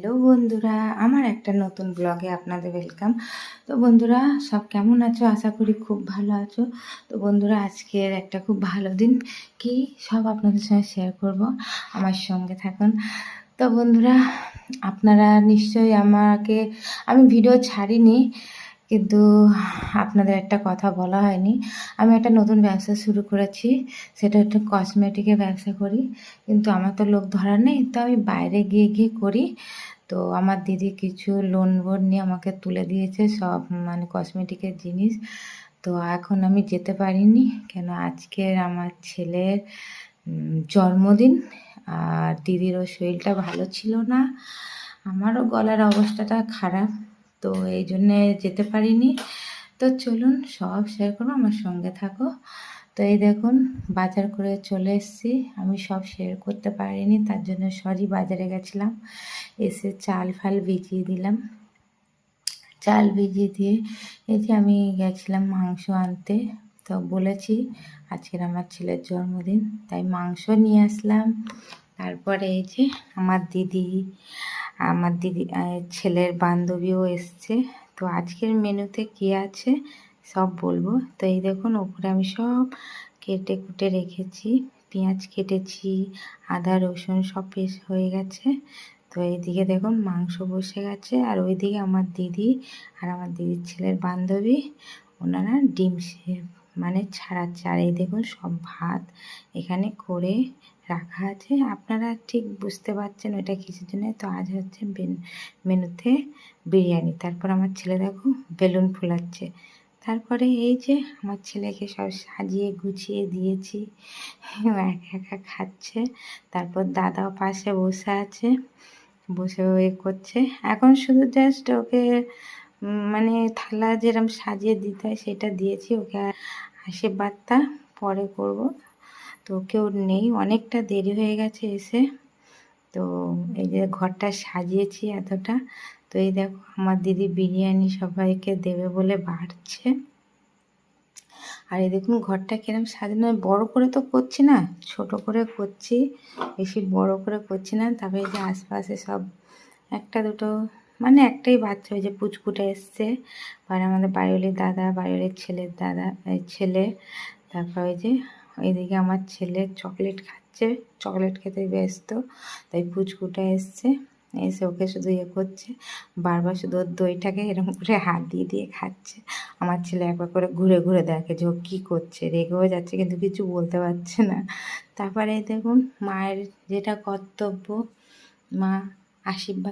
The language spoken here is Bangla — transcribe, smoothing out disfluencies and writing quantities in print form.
হ্যালো বন্ধুরা, আমার একটা নতুন ব্লগে আপনাদের ওয়েলকাম। তো বন্ধুরা, সব কেমন আছো? আশা করি খুব ভালো আছো। তো বন্ধুরা, আজকের একটা খুব ভালো দিন, কি সব আপনাদের সঙ্গে শেয়ার করব। আমার সঙ্গে থাকুন। তো বন্ধুরা, আপনারা নিশ্চয়ই আমি ভিডিও ছাড়িনি, কিন্তু আপনাদের একটা কথা বলা হয়নি। আমি একটা নতুন ব্যবসা শুরু করেছি, সেটা হচ্ছে কসমেটিকের ব্যবসা করি। কিন্তু আমার তো লোক ধরা নেই, তো আমি বাইরে গিয়ে করি। তো আমার দিদি কিছু লোন নিয়ে আমাকে তুলে দিয়েছে সব, মানে কসমেটিকের জিনিস। তো এখন আমি যেতে পারিনি, কেন আজকের আমার ছেলের জন্মদিন, আর দিদিরও শরীরটা ভালো ছিল না, আমারও গলার অবস্থাটা খারাপ, তো এই জন্যে যেতে পারিনি। তো চলুন সব শেয়ার করবো, আমার সঙ্গে থাকো। তো এই দেখুন, বাজার করে চলে এসেছি। আমি সব শেয়ার করতে পারিনি, তার জন্য সরি। বাজারে গেছিলাম, এসে চাল ফাল ভিজিয়ে দিলাম। চাল ভিজিয়ে দিয়ে এই যে আমি গেছিলাম মাংস আনতে। তো বলেছি আজকের আমার ছেলের জন্মদিন, তাই মাংস নিয়ে আসলাম। তারপরে এই যে আমার দিদি ছেলের বান্ধবীও এসছে। তো আজকের মেনুতে কী আছে সব বলবো। তো এই দেখুন, ওপরে আমি সব কেটে কুটে রেখেছি। পেঁয়াজ কেটেছি, আদা রসুন সব পেস্ট হয়ে গেছে। তো এইদিকে দেখুন মাংস বসে গেছে, আর ওইদিকে আমার দিদি আর আমার দিদির ছেলের বান্ধবী, ওনারা ডিম মানে ছাড়াচ্ছে। আর এই দেখুন সব ভাত এখানে করে রাখা আছে। আপনারা ঠিক বুঝতে পারছেন ওইটা কিসের জন্য। তো আজ হচ্ছে মেনুতে বিরিয়ানি। তারপর আমার ছেলে দেখো বেলুন ফোলাচ্ছে। তারপরে এই যে আমার ছেলেকে সব সাজিয়ে গুছিয়ে দিয়েছি, একা একা খাচ্ছে। তারপর দাদাও পাশে বসে আছে, বসে করছে। এখন শুধু জাস্ট ওকে মানে থালা যেরকম সাজিয়ে দিতে হয় সেটা দিয়েছি, ওকে আশীর্বাদটা পরে করব। তো কেউ নেই, অনেকটা দেরি হয়ে গেছে এসে। তো এই যে ঘরটা সাজিয়েছি এতটা। তো এই দেখো আমার দিদি বিরিয়ানি সবাইকে দেবে বলে বাড়ছে। আর এই দেখুন ঘরটা কিরম সাজানো, বড় করে তো করছি না, ছোট করে করছি, বেশি বড় করে করছি না। তারপরে এই যে আশপাশে সব একটা দুটো, মানে একটাই বাচ্চা, ওই যে পুচকুটা এসছে, আর আমাদের বাড়িওয়ালির দাদা, বাড়িওয়ালির ছেলের দাদা, ছেলে। তারপর ওই যে ওইদিকে আমার ছেলে চকলেট খাচ্ছে, চকলেট খেতে ব্যস্ত। তাই পুচকুটা এসছে, এসে ওকে শুধু করছে, বারবার শুধু ওর দইটাকে এরকম করে হাত দিয়ে দিয়ে খাচ্ছে। আমার ছেলে একবার করে ঘুরে ঘুরে দেখে যে ও কী করছে, রেগেও যাচ্ছে কিন্তু কিছু বলতে পারছে না। তারপরে দেখুন মায়ের যেটা কর্তব্য, মা আশীর্বাদ